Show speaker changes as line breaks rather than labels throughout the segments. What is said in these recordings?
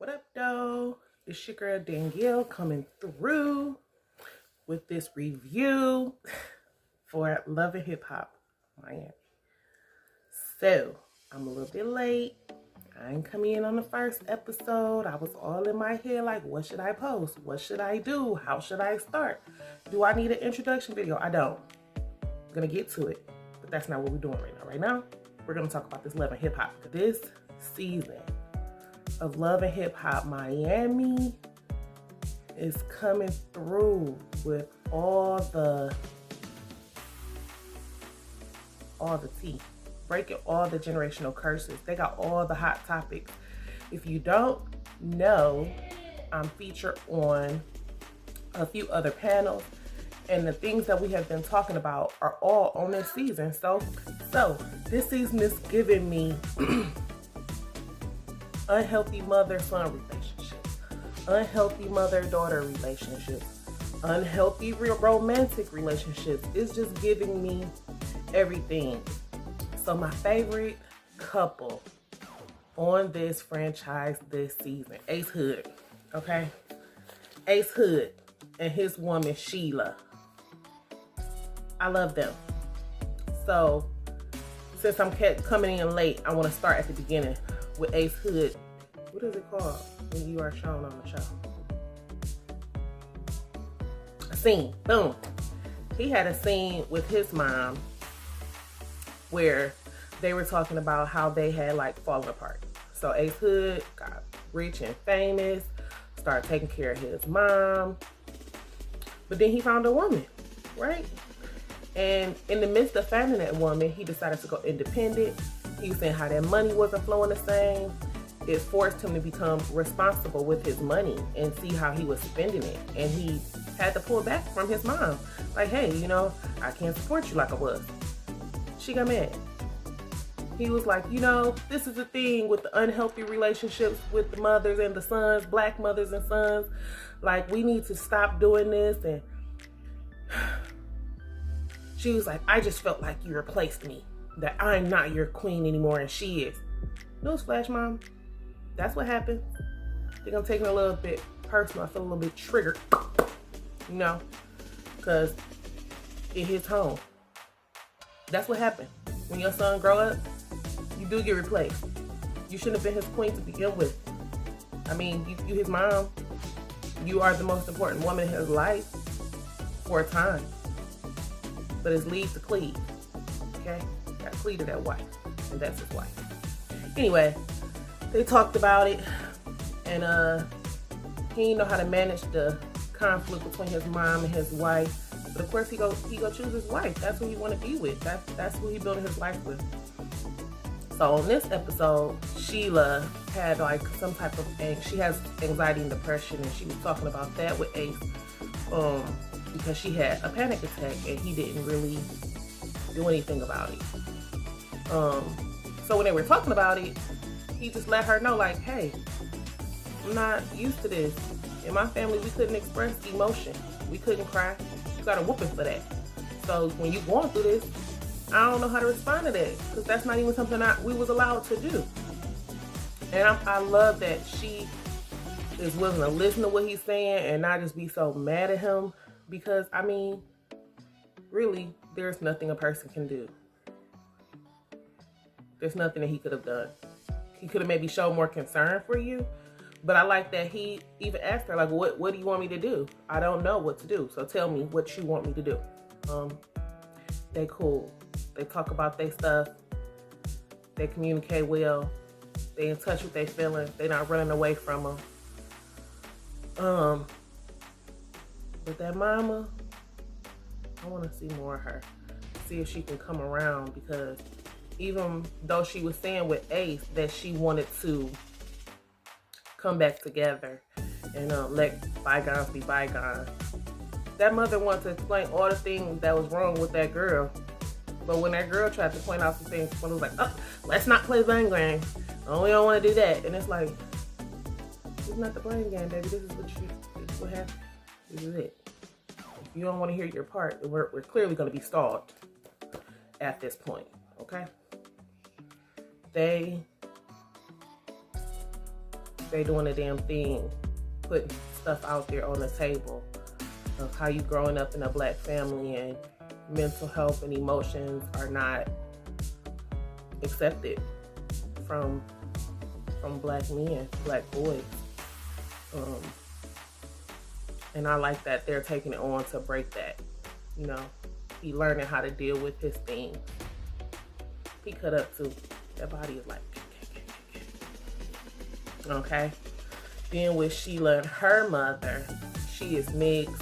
What up, though? It's your girl Danielle coming through with this review for Love and Hip Hop Miami. So, I'm a little bit late. I ain't coming in on the first episode. I was all in my head like, what should I post? What should I do? How should I start? Do I need an introduction video? I don't. I'm gonna get to it, but that's not what we're doing right now. Right now, we're gonna talk about this Love and Hip Hop. This season of Love and Hip Hop Miami is coming through with all the tea, breaking all the generational curses. They got all the hot topics. If you don't know, I'm featured on a few other panels, and the things that we have been talking about are all on this season. So this season is giving me unhealthy mother-son relationships, unhealthy mother-daughter relationships, unhealthy romantic relationships. It's just giving me everything. So my favorite couple on this franchise this season, Ace Hood, okay? Ace Hood and his woman, Sheila. I love them. So since I'm coming in late, I want to start at the beginning with Ace Hood. What is it called when you are shown on the show? A scene. Boom. He had a scene with his mom where they were talking about how they had like fallen apart. So Ace Hood got rich and famous, started taking care of his mom, but then he found a woman, right? And in the midst of finding that woman, he decided to go independent. He was saying how that money wasn't flowing the same. It forced him to become responsible with his money and see how he was spending it. And he had to pull back from his mom. Like, hey, you know, I can't support you like I was. She got mad. He was like, you know, this is the thing with the unhealthy relationships with the mothers and the sons, black mothers and sons. Like, we need to stop doing this. And she was like, I just felt like you replaced me. That I'm not your queen anymore and she is. Newsflash, Mom. That's what happened. I think I'm taking it a little bit personal. I feel a little bit triggered, you know, because it hits home. That's what happened. When your son grow up, you do get replaced. You shouldn't have been his queen to begin with. I mean, you his mom. You are the most important woman in his life for a time. But it's leave to cleave, okay? Got cleave to that wife, and that's his wife. Anyway, they talked about it, and he didn't know how to manage the conflict between his mom and his wife. But of course, he go choose his wife. That's who he want to be with. That's who he building his life with. So on this episode, Sheila had like some type of she has anxiety and depression, and she was talking about that with Ace, because she had a panic attack and he didn't really do anything about it. So when they were talking about it, he just let her know, like, hey, I'm not used to this. In my family, we couldn't express emotion. We couldn't cry. You got a whooping for that. So when you going through this, I don't know how to respond to that, because that's not even something we was allowed to do. And I love that she is willing to listen to what he's saying and not just be so mad at him, because, I mean, really, there's nothing a person can do. There's nothing that he could have done. He could have maybe shown more concern for you, but I like that he even asked her, like, what do you want me to do? I don't know what to do, so tell me what you want me to do. They cool. They talk about their stuff. They communicate well. They in touch with their feelings. They not running away from them. But that mama, I want to see more of her. See if she can come around, because even though she was saying with Ace that she wanted to come back together and let bygones be bygones, that mother wanted to explain all the things that was wrong with that girl. But when that girl tried to point out some things, one was like, oh, let's not play blame game. Oh, we don't want to do that. And it's like, it's not the blame game, baby. This is what happened. This is it. If you don't want to hear your part, we're clearly going to be stalled at this point, okay? They they doing a damn thing, putting stuff out there on the table of how you growing up in a black family and mental health and emotions are not accepted from black men, black boys. And I like that they're taking it on to break that. You know, he learning how to deal with his things. He cut up too. That body is like, okay. Then with Sheila and her mother, she is mixed.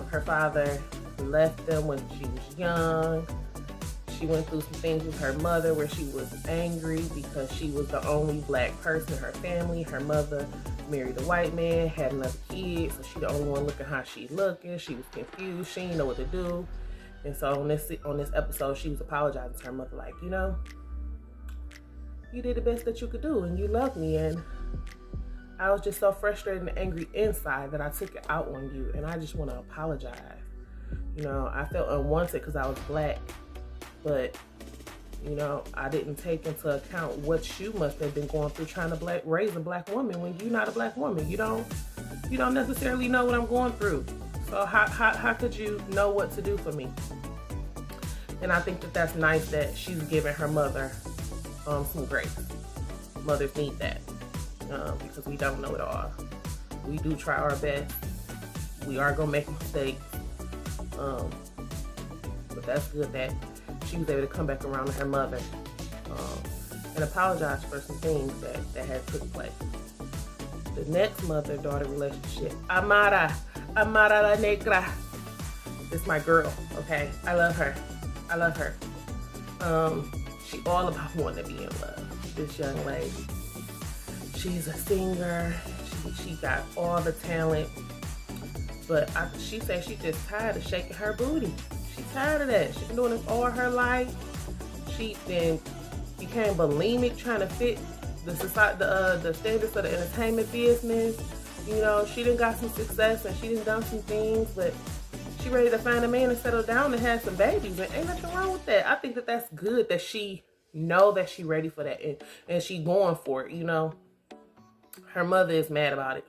Her father left them when she was young. She went through some things with her mother where she was angry because she was the only black person in her family. Her mother married a white man, had another kid, so she the only one looking how she looking. She was confused. She didn't know what to do. And so on this episode, she was apologizing to her mother, like, you know, you did the best that you could do, and you loved me, and I was just so frustrated and angry inside that I took it out on you, and I just want to apologize. You know, I felt unwanted because I was black, but you know, I didn't take into account what you must have been going through trying to raise a black woman when you're not a black woman. You don't necessarily know what I'm going through. So how could you know what to do for me? And I think that that's nice that she's giving her mother some grace. Mothers need that because we don't know it all. We do try our best. We are gonna make mistakes, but that's good that she was able to come back around to her mother and apologize for some things that had took place. The next mother-daughter relationship, Amara la Negra. It's my girl, okay? I love her. She all about wanting to be in love, this young lady. She's a singer. She got all the talent. But she said she just tired of shaking her booty. She's tired of that. She's been doing this all her life. She then became bulimic, trying to fit the standards of the entertainment business. You know, she done got some success and she done done some things, but she ready to find a man and settle down and have some babies. And ain't nothing wrong with that. I think that that's good that she know that she ready for that and she going for it, you know. Her mother is mad about it.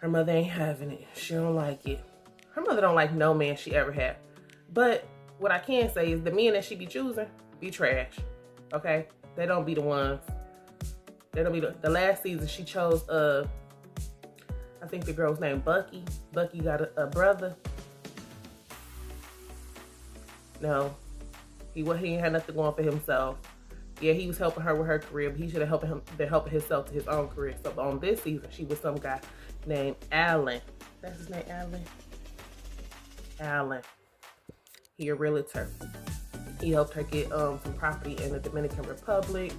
Her mother ain't having it. She don't like it. Her mother don't like no man she ever had. But what I can say is the men that she be choosing be trash. Okay? They don't be the ones. They don't be the last season she chose I think the girl's name Bucky. Bucky got a brother. No. He ain't had nothing going for himself. Yeah, he was helping her with her career, but he should have been helping himself to his own career. So on this season, she was some guy named Alan. That's his name, Alan? Alan. He a realtor. He helped her get some property in the Dominican Republic.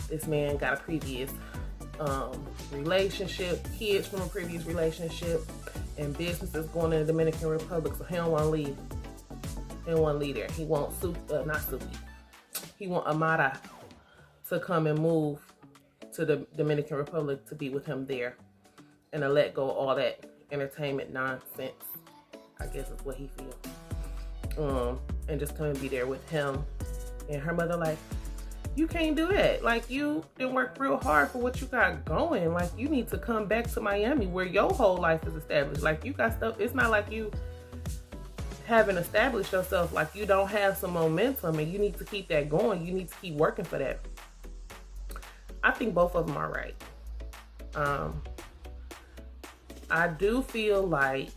This man got a previous relationship, kids from a previous relationship, and businesses going in the Dominican Republic, so he don't want to leave. He don't want to leave there. He want he want Amara to come and move to the Dominican Republic to be with him there and to let go of all that entertainment nonsense. I guess is what he feels. And just come and be there with him. And her mother like, you can't do that. Like, you didn't work real hard for what you got going. Like, you need to come back to Miami where your whole life is established. Like, you got stuff. It's not like you haven't established yourself. Like, you don't have some momentum and you need to keep that going. You need to keep working for that. I think both of them are right. I do feel like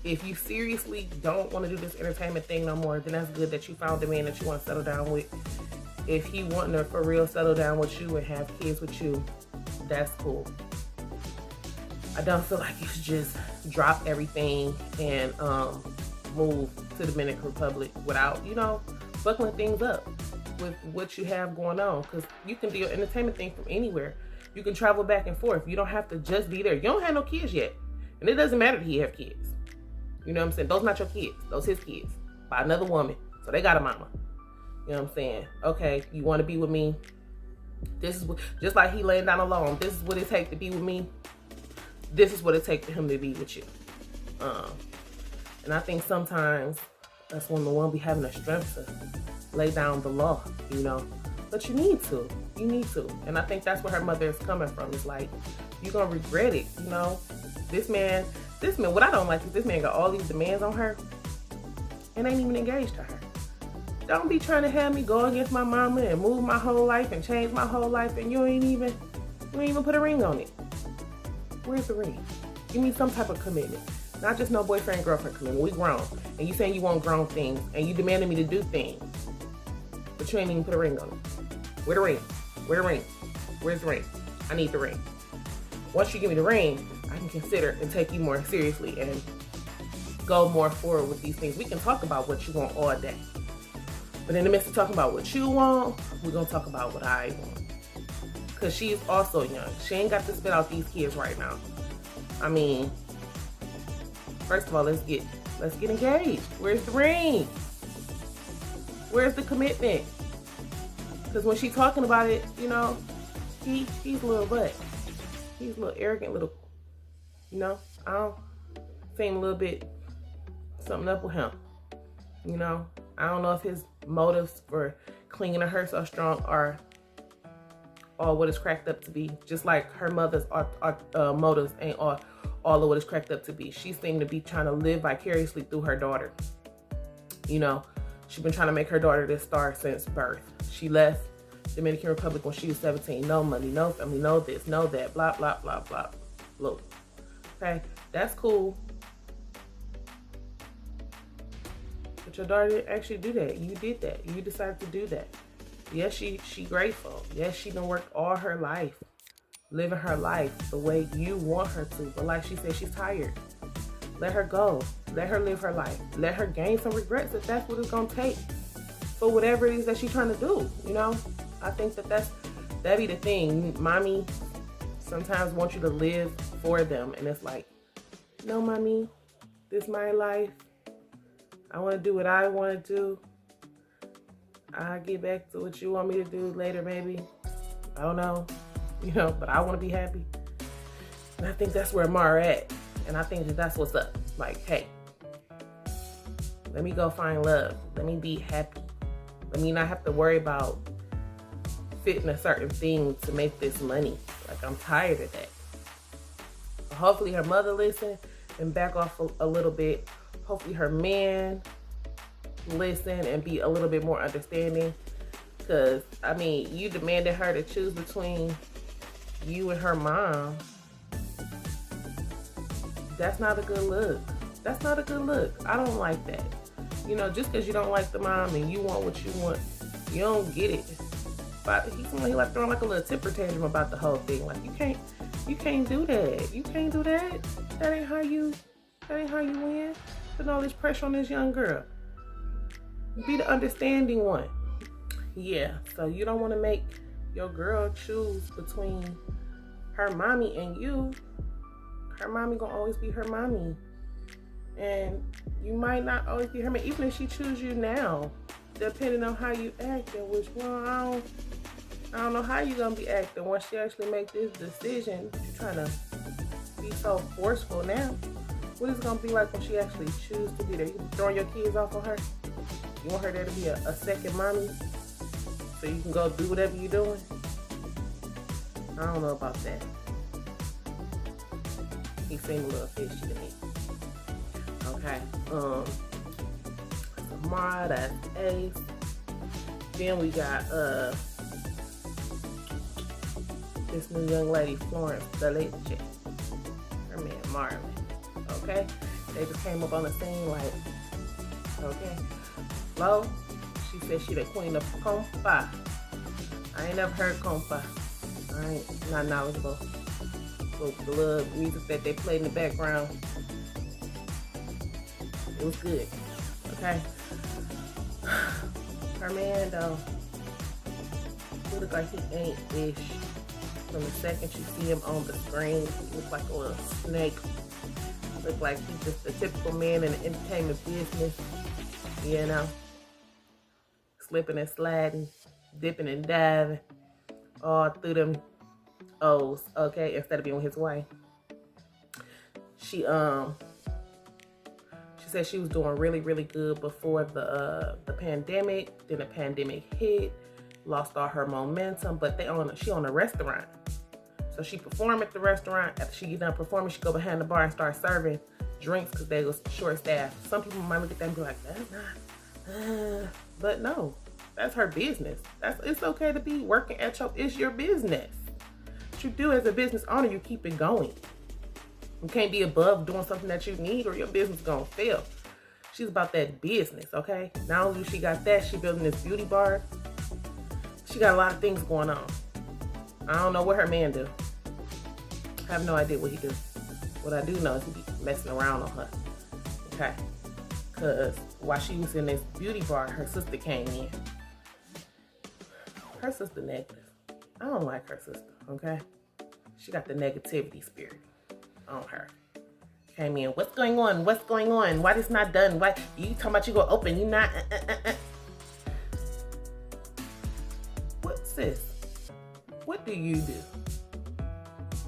if you seriously don't want to do this entertainment thing no more, then that's good that you found the man that you want to settle down with. If he wanting to for real settle down with you and have kids with you, that's cool. I don't feel like you should just drop everything and move to the Dominican Republic without, you know, buckling things up with what you have going on. Because you can do your entertainment thing from anywhere. You can travel back and forth. You don't have to just be there. You don't have no kids yet. And it doesn't matter that he have kids. You know what I'm saying? Those not your kids. Those his kids. By another woman. So they got a mama. You know what I'm saying? Okay, you want to be with me? This is what, just like he laying down alone. This is what it takes to be with me. This is what it takes for him to be with you. And I think sometimes that's when the one be having the strength to lay down the law, you know. But you need to. You need to. And I think that's where her mother is coming from. It's like, you're going to regret it, you know? This man, what I don't like is this man got all these demands on her and ain't even engaged to her. Don't be trying to have me go against my mama and move my whole life and change my whole life, and you ain't even put a ring on it. Where's the ring? Give me some type of commitment. Not just no boyfriend, girlfriend commitment. We grown. And you saying you want grown things, and you demanding me to do things, but you ain't even put a ring on it. Where the ring? Where the ring? Where's the ring? I need the ring. Once you give me the ring, I can consider and take you more seriously and go more forward with these things. We can talk about what you want all day. But in the midst of talking about what you want, we're going to talk about what I want. Because she's also young. She ain't got to spit out these kids right now. I mean, first of all, let's get engaged. Where's the ring? Where's the commitment? Because when she's talking about it, you know, he's a little butt. He's a little arrogant little, you know. I don't seem a little bit something up with him. You know, I don't know if his motives for clinging to her so strong are what it's cracked up to be. Just like her mother's motives ain't all of what it's cracked up to be. She seemed to be trying to live vicariously through her daughter. You know, she's been trying to make her daughter this star since birth. She left Dominican Republic when she was 17. No money, no family, no this, no that, blah, blah, blah, blah, blah. Okay, that's cool. But your daughter didn't actually do that. You did that. You decided to do that. Yes, she grateful. Yes, she done worked all her life, living her life the way you want her to. But like she said, she's tired. Let her go. Let her live her life. Let her gain some regrets if that's what it's gonna take for whatever it is that she's trying to do. You know, I think that'd be the thing. Mommy sometimes wants you to live for them, and it's like, no, mommy, this is my life. I want to do what I want to do. I'll get back to what you want me to do later, maybe. I don't know, you know, but I want to be happy. And I think that's where Mara at. And I think that's what's up. Like, hey, let me go find love. Let me be happy. Let me not have to worry about fitting a certain thing to make this money. Like, I'm tired of that. Hopefully her mother listen and back off a little bit. Hopefully her man listen and be a little bit more understanding. Because, I mean, you demanded her to choose between you and her mom. That's not a good look. That's not a good look. I don't like that. You know, just because you don't like the mom and you want what you want, you don't get it. But he like throwing like a little temper tantrum about the whole thing. Like, you can't do that. You can't do that. That ain't how you win. Putting all this pressure on this young girl. Be the understanding one. Yeah, so you don't want to make your girl choose between her mommy and you. Her mommy gonna always be her mommy. And you might not always be her mommy, even if she choose you now, depending on how you acting, which, well, I don't know how you gonna be acting once she actually make this decision. You're trying to be so forceful now. What is it gonna be like when she actually choose to be there? You throwing your kids off on her? You want her there to be a second mommy so you can go do whatever you're doing? I don't know about that. He seemed a little fishy to me. Okay. Mara, that's Ace. Then we got this new young lady, Florence the Leche. Her man Marlon. Okay? They just came up on the scene like, okay. Flo, she said she the queen of compa. I ain't never heard compa. I ain't not knowledgeable. So the little music that they played in the background, it was good. Okay. Her man though, he look like he ain't ish. From the second you see him on the screen, he looks like a little snake. Look like he's just a typical man in the entertainment business, you know. Slipping and sliding, dipping and diving, all through them O's, okay, instead of being with his wife. She said she was doing really, really good before the pandemic. Then the pandemic hit, lost all her momentum, but she own a restaurant. So she performed at the restaurant. After she get done performing, she go behind the bar and start serving drinks because they was short staffed. Some people might look at that and be like, that's not, but no, that's her business. It's okay to be working at it's your business. What you do as a business owner, you keep it going. You can't be above doing something that you need or your business gonna fail. She's about that business, okay? Not only she got that, she building this beauty bar. She got a lot of things going on. I don't know what her man do. I have no idea what he do. What I do know is he be messing around on her, okay? Because while she was in this beauty bar, her sister came in. Her sister negative. I don't like her sister, okay? She got the negativity spirit on her. Came in, what's going on? What's going on? Why this not done? Why you talking about you gonna open? You not? What, sis? What do you do?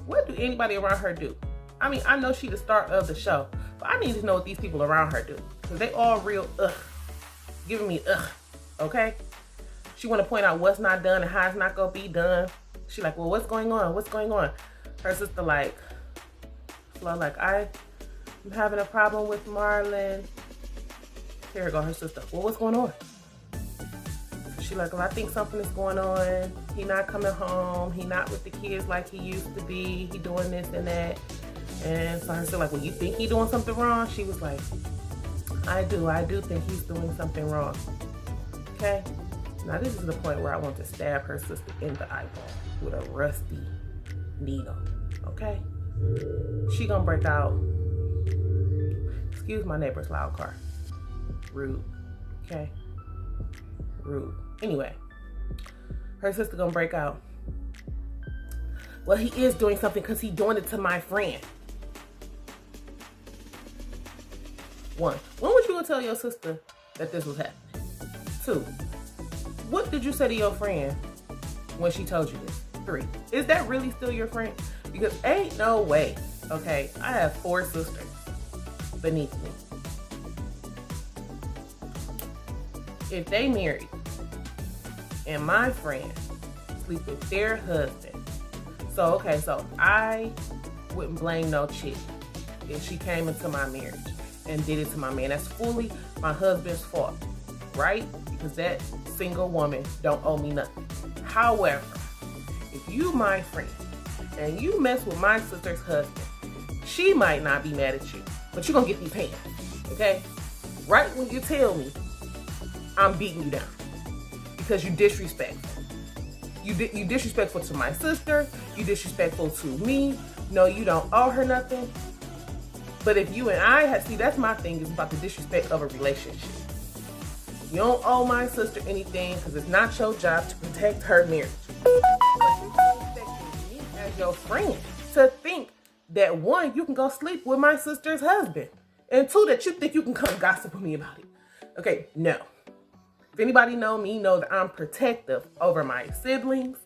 What do anybody around her do? I mean, I know she the star of the show, but I need to know what these people around her do. Because they all real giving me okay? She want to point out what's not done and how it's not going to be done. She like, well, what's going on? What's going on? Her sister like, Flo, like, I'm having a problem with Marlon. Here go her sister. Well, what's going on? She like, well, I think something is going on. He not coming home. He not with the kids like he used to be. He doing this and that. And so her sister like, well, you think he doing something wrong? She was like, I do think he's doing something wrong. Okay? Now this is the point where I want to stab her sister in the eyeball with a rusty needle. Okay? She gonna break out. Excuse my neighbor's loud car. Rude. Okay? Rude. Anyway, her sister gonna break out. Well, he is doing something because he doing it to my friend. One, when was you gonna tell your sister that this was happening? Two, what did you say to your friend when she told you this? Three, is that really still your friend? Because ain't no way, okay, I have 4 sisters beneath me. If they married and my friend sleep with their husband, so okay, so I wouldn't blame no chick if she came into my marriage and did it to my man. That's fully my husband's fault, right? Because that single woman don't owe me nothing. However, if you my friend and you mess with my sister's husband, she might not be mad at you, but you're gonna get these hands, okay? Right when you tell me I'm beating you down because you disrespectful. You disrespectful to my sister. You disrespectful to me. No, you don't owe her nothing. But if you and I see, that's my thing, is about the disrespect of a relationship. You don't owe my sister anything because it's not your job to protect her marriage. But you disrespecting me as your friend to think that, one, you can go sleep with my sister's husband, and 2, that you think you can come gossip with me about it. Okay, no. If anybody know me, know that I'm protective over my siblings.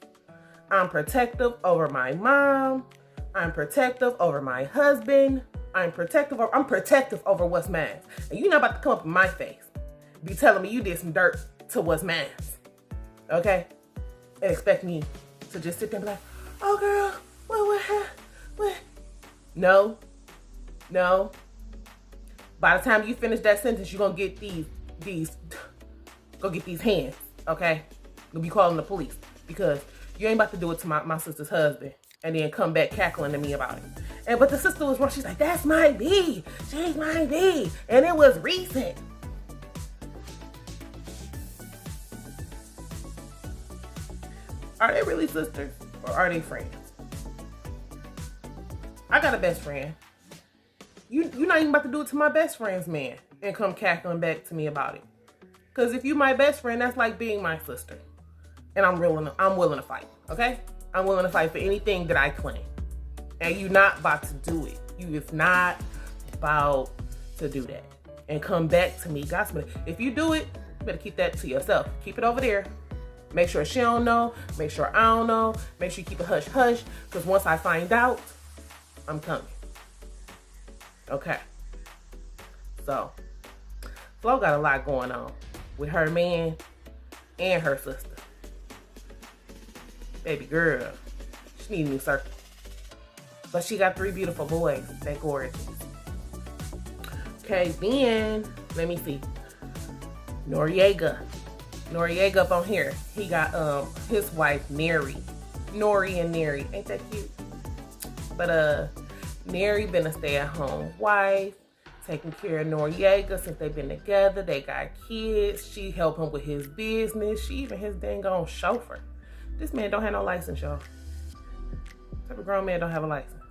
I'm protective over my mom. I'm protective over my husband. I'm protective over what's mine. And you're not about to come up in my face, be telling me you did some dirt to what's mine. Okay? And expect me to just sit there and be like, oh girl, what? No. By the time you finish that sentence, you're gonna get go get these hands, okay? You'll be calling the police because you ain't about to do it to my sister's husband and then come back cackling to me about it. But the sister was wrong. She's like, that's my B. She's my B. And it was recent. Are they really sisters or are they friends? I got a best friend. You're not even about to do it to my best friend's man and come cackling back to me about it. Because if you my best friend, that's like being my sister. And I'm willing to fight, okay? I'm willing to fight for anything that I claim. And you're not about to do it. You is not about to do that. And come back to me gossiping. If you do it, you better keep that to yourself. Keep it over there. Make sure she don't know. Make sure I don't know. Make sure you keep it hush-hush. Because once I find out, I'm coming. Okay. So, Flo got a lot going on with her man and her sister. Baby girl, she need a new circle. But she got 3 beautiful boys. They gorgeous. Okay, then, let me see. Noriega up on here. He got his wife, Neri. Nori and Neri. Ain't that cute? But Neri been a stay-at-home wife, taking care of Noriega since they've been together. They got kids. She helped him with his business. She even his dang on chauffeur. This man don't have no license, y'all. What type of grown man don't have a license?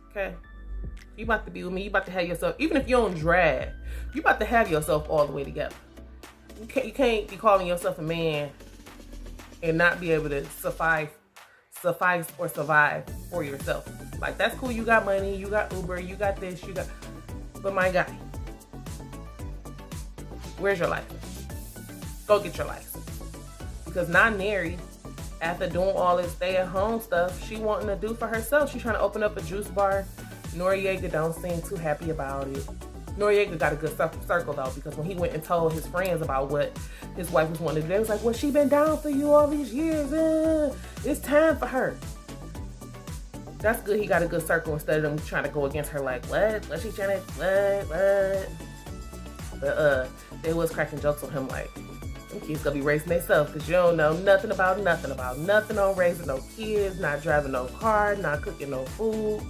Okay? You about to be with me. You about to have yourself, even if you don't drive, you about to have yourself all the way together. You can't be calling yourself a man and not be able to suffice or survive for yourself. Like, that's cool. You got money. You got Uber. You got this. You got, but my guy, where's your license? Go get your license. Because now Neri, after doing all this stay-at-home stuff, she wanting to do for herself. She's trying to open up a juice bar. Noriega don't seem too happy about it. Noriega got a good circle though, because when he went and told his friends about what his wife was wanting to do, they was like, well, she been down for you all these years. It's time for her. That's good. He got a good circle instead of them trying to go against her like, what? What she trying to, what? But they was cracking jokes on him like, them kids gonna be raising themselves because you don't know nothing about nothing on raising no kids, not driving no car, not cooking no food.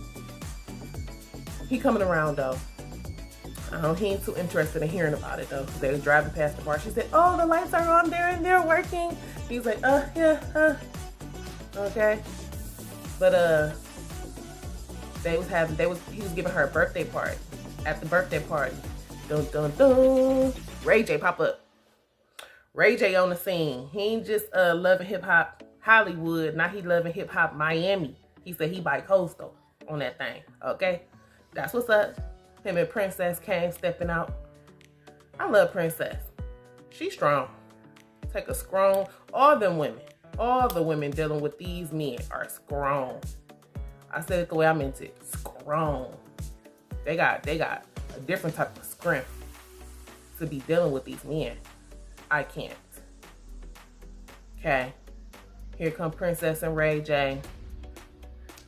He coming around though. He ain't too interested in hearing about it though. They was driving past the bar. She said, oh, the lights are on there and they're working. He's like, yeah, okay. But he was giving her a birthday party. At the birthday party, dun dun dun, Ray J pop up. Ray J on the scene. He ain't just loving hip hop Hollywood. Now he loving hip hop Miami. He said he bi-coastal on that thing. Okay, that's what's up. Him and Princess came stepping out. I love Princess. She's strong. Take a strong. All the women dealing with these men are strong. I said it the way I meant it. Strong. They got a different type of strength to be dealing with these men. I can't. Okay. Here come Princess and Ray J.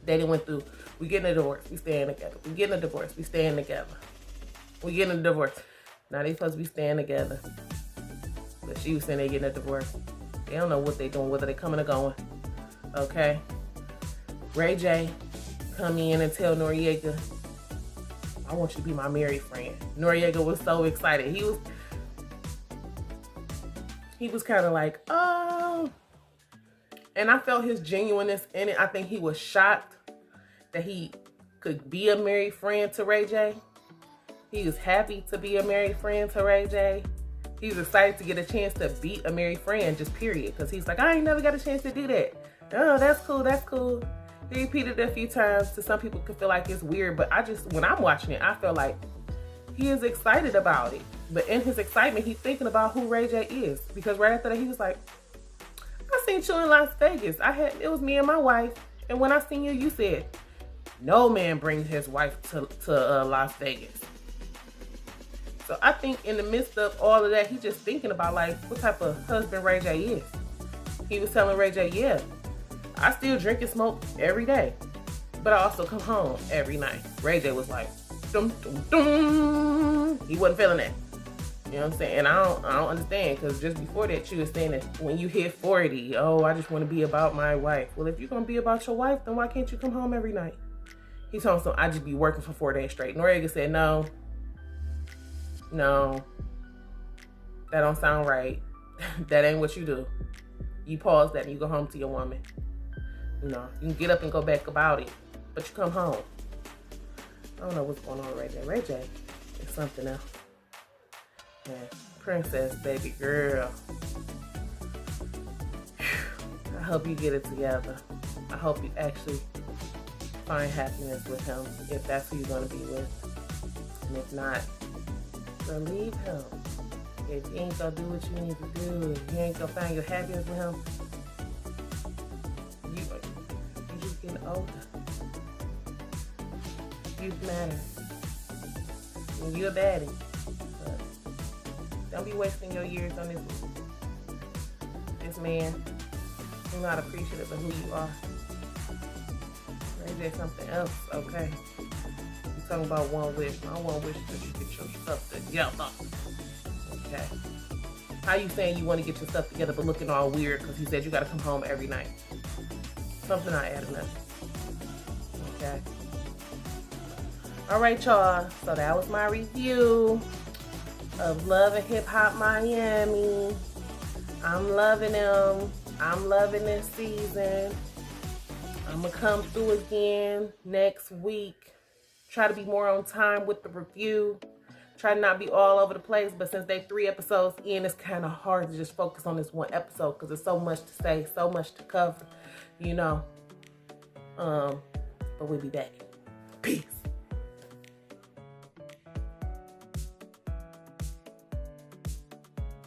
They done went through. We getting a divorce. We staying together. We getting a divorce. We staying together. We getting a divorce. Now they supposed to be staying together. But she was saying they getting a divorce. They don't know what they doing, whether they coming or going. Okay. Ray J come in and tell Noriega, I want you to be my married friend. Noriega was so excited. He was kind of like, oh. And I felt his genuineness in it. I think he was shocked that he could be a married friend to Ray J. He was happy to be a married friend to Ray J. He was excited to get a chance to be a married friend, just period. Because he's like, I ain't never got a chance to do that. Oh, that's cool, that's cool. He repeated it a few times. To some people could feel like it's weird, but when I'm watching it, I feel like he is excited about it. But in his excitement, he's thinking about who Ray J is. Because right after that, he was like, I seen you in Las Vegas. It was me and my wife. And when I seen you, you said, no man brings his wife to Las Vegas. So I think in the midst of all of that, he's just thinking about like what type of husband Ray J is. He was telling Ray J, yeah, I still drink and smoke every day, but I also come home every night. Ray J was like, dum, dum, dum. He wasn't feeling that. You know what I'm saying? And I don't understand, because just before that, she was saying that when you hit 40, oh, I just want to be about my wife. Well, if you're going to be about your wife, then why can't you come home every night? He told him, so I just be working for 4 days straight. Noriega said, no, that don't sound right. That ain't what you do. You pause that and you go home to your woman. You can get up and go back about it, but you come home. I don't know what's going on with Ray J. Ray J is something else. Man, Princess, baby girl. I hope you get it together. I hope you actually find happiness with him, if that's who you're going to be with. And if not, then leave him. If you ain't going to do what you need to do, if you ain't going to find your happiness with him, you're just getting older. Youth matters. And you're a baddie. But don't be wasting your years on this man You're not appreciative of who you are. Maybe there's something else, okay? You're talking about one wish. My one wish is that you get your stuff together. Okay. How you saying you want to get your stuff together but looking all weird because he said you got to come home every night? Something not adding up. Okay. All right, y'all. So that was my review of Love and Hip Hop Miami. I'm loving them. I'm loving this season. I'm going to come through again next week. Try to be more on time with the review. Try to not be all over the place. But since they 3 episodes in, it's kind of hard to just focus on this one episode because there's so much to say, so much to cover, you know. But we'll be back.